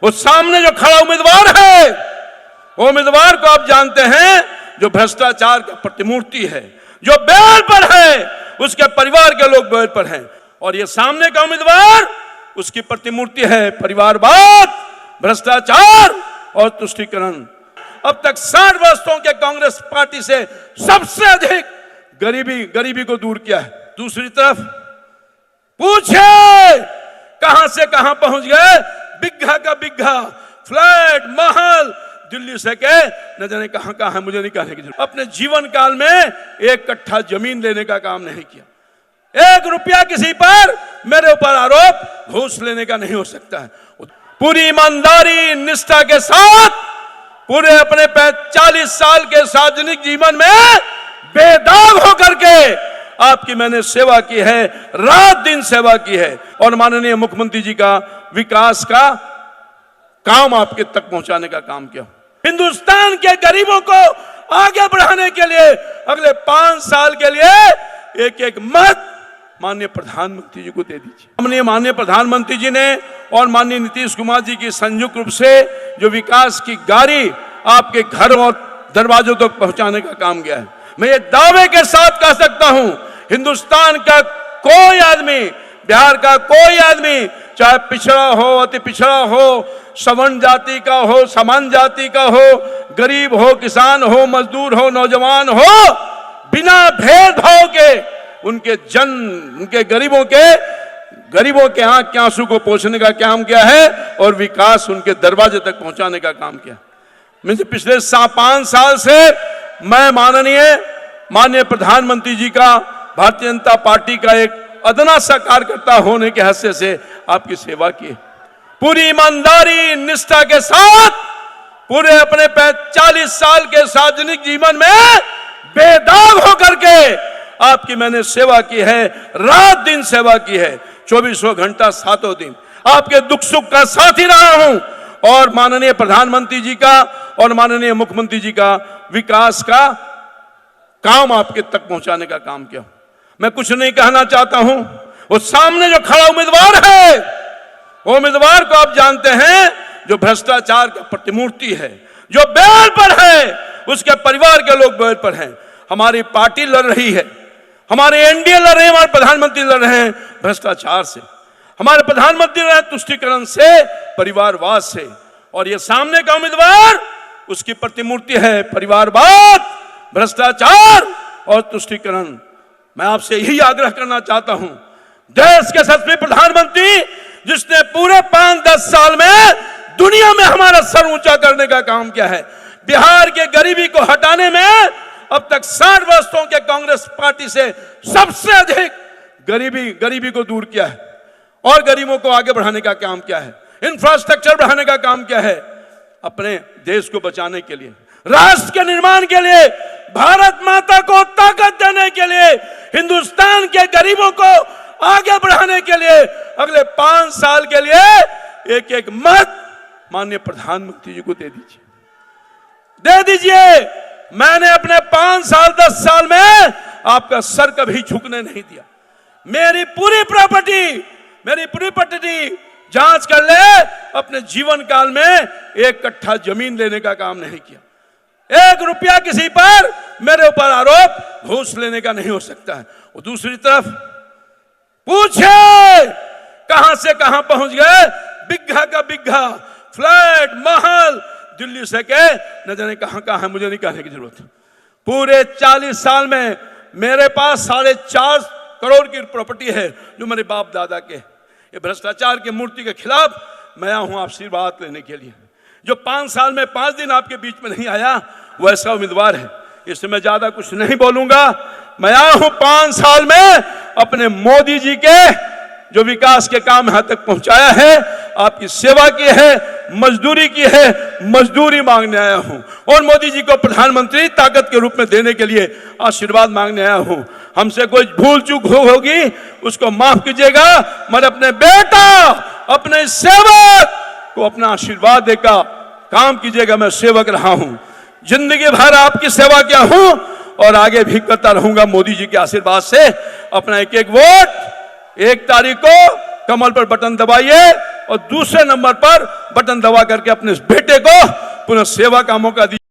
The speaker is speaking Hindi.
वो सामने जो खड़ा उम्मीदवार है, वो उम्मीदवार को आप जानते हैं जो भ्रष्टाचार का प्रतिमूर्ति है, जो बेल पर है, उसके परिवार के लोग बेल पर हैं। और ये सामने का उम्मीदवार, उसकी प्रतिमूर्ति है परिवारवाद, भ्रष्टाचार और तुष्टीकरण। अब तक 60 वर्षों के कांग्रेस पार्टी से सबसे अधिक गरीबी को दूर किया है। दूसरी तरफ पूछे कहां से कहां पहुंच गए, बिग्घा का बिग्घा फ्लैट महल दिल्ली से के न जाने कहां कहां है, मुझे नहीं कहने की जरूरत। अपने जीवन काल में 1 कट्ठा जमीन लेने का काम नहीं किया। 1 रुपया किसी पर मेरे ऊपर आरोप घूस लेने का नहीं हो सकता है। पूरी ईमानदारी निष्ठा के साथ पूरे अपने 40 साल के सार्वजनिक जीवन में बेदाग होकर के आपकी मैंने सेवा की है, रात दिन सेवा की है। और माननीय मुख्यमंत्री जी का विकास का काम आपके तक पहुंचाने का काम किया। हिंदुस्तान के गरीबों को आगे बढ़ाने के लिए अगले 5 साल के लिए एक मत माननीय प्रधानमंत्री जी को दे दीजिए। हमने माननीय प्रधानमंत्री जी ने और माननीय नीतीश कुमार जी की संयुक्त रूप से जो विकास की गाड़ी आपके घर और दरवाजों तक पहुंचाने का काम किया है। मैं ये दावे के साथ कह सकता हूं, हिंदुस्तान का कोई आदमी, बिहार का कोई आदमी, चाहे पिछड़ा हो, अति पिछड़ा हो, सवर्ण जाति का हो, सामान्य जाति का हो, गरीब हो, किसान हो, मजदूर हो, नौजवान हो, बिना भेदभाव के उनके गरीबों के आंख के आंसू को पोंछने का काम किया है और विकास उनके दरवाजे तक पहुंचाने का काम किया। मैं पिछले 5 साल से मैं माननीय प्रधानमंत्री जी का, भारतीय जनता पार्टी का एक अदना सा कार्यकर्ता होने के हैसियत से आपकी सेवा की। पूरी ईमानदारी निष्ठा के साथ पूरे अपने 40 साल के सार्वजनिक जीवन में बेदाग होकर के आपकी मैंने सेवा की है, रात दिन सेवा की है, 24 घंटा 7 दिन आपके दुख सुख का साथी रहा हूं। और माननीय प्रधानमंत्री जी का और माननीय मुख्यमंत्री जी का विकास का काम आपके तक पहुंचाने का काम किया। मैं कुछ नहीं कहना चाहता हूं, वो सामने जो खड़ा उम्मीदवार है, वो उम्मीदवार को आप जानते हैं जो भ्रष्टाचार का प्रतिमूर्ति है, जो बेल पर है, उसके परिवार के लोग बेल पर हैं। हमारी पार्टी लड़ रही है, हमारे एनडीए लड़ रहे हैं, हमारे प्रधानमंत्री लड़ रहे हैं भ्रष्टाचार से, हमारे प्रधानमंत्री लड़ रहे हैं तुष्टीकरण से, परिवारवाद से। और ये सामने का उम्मीदवार, उसकी प्रतिमूर्ति है परिवारवाद, भ्रष्टाचार और तुष्टीकरण। मैं आपसे यही आग्रह करना चाहता हूं, देश के सच्चे प्रधानमंत्री जिसने पूरे 5-10 साल में दुनिया में हमारा सर ऊंचा करने का काम किया है, बिहार के गरीबी को हटाने में अब तक 60 वर्षों के कांग्रेस पार्टी से सबसे अधिक गरीबी को दूर किया है और गरीबों को आगे बढ़ाने का काम किया है, इंफ्रास्ट्रक्चर बढ़ाने का काम किया है, अपने देश को बचाने के लिए, राष्ट्र के निर्माण के लिए, भारत माता को ताकत देने के लिए, हिंदुस्तान के गरीबों को आगे बढ़ाने के लिए अगले 5 साल के लिए एक मत माननीय प्रधानमंत्री जी को दे दीजिए। मैंने अपने 5 साल 10 साल में आपका सर कभी झुकने नहीं दिया। मेरी पूरी प्रॉपर्टी जांच कर ले, अपने जीवन काल में 1 कट्ठा जमीन लेने का काम नहीं किया। 1 रुपया किसी पर मेरे ऊपर आरोप घूस लेने का नहीं हो सकता है। और दूसरी तरफ पूछे कहां से कहां पहुंच गए, बिग्घा का बिग्घा फ्लैट महल दिल्ली से के न जाने कहां कहां है, मुझे नहीं कहने की जरूरत। पूरे 40 साल में मेरे पास 4.5 करोड़ की प्रॉपर्टी है जो मेरे बाप दादा के। ये भ्रष्टाचार की मूर्ति के खिलाफ मैं आया हूं आशीर्वाद लेने के लिए। जो 5 साल में 5 दिन आपके बीच में नहीं आया, वो ऐसा उम्मीदवार है। इससे मैं ज्यादा कुछ नहीं बोलूंगा। मैं आया हूं 5 साल में अपने मोदी जी के जो विकास के काम यहां तक पहुंचाया है, आपकी सेवा की है, मजदूरी की है, मजदूरी मांगने आया हूं। और मोदी जी को प्रधानमंत्री ताकत के रूप में देने के लिए आशीर्वाद मांगने आया हूं। हमसे कोई भूल चूक होगी उसको माफ कीजिएगा। मैं अपने बेटा, अपने सेवक को अपना आशीर्वाद देकर काम कीजिएगा। मैं सेवक रहा हूं, जिंदगी भर आपकी सेवा किया हूं और आगे भी करता रहूंगा। मोदी जी के आशीर्वाद से अपना एक वोट 1 तारीख को कमल पर बटन दबाइए, और दूसरे नंबर पर बटन दबा करके अपने बेटे को पुनः सेवा का मौका दीजिए।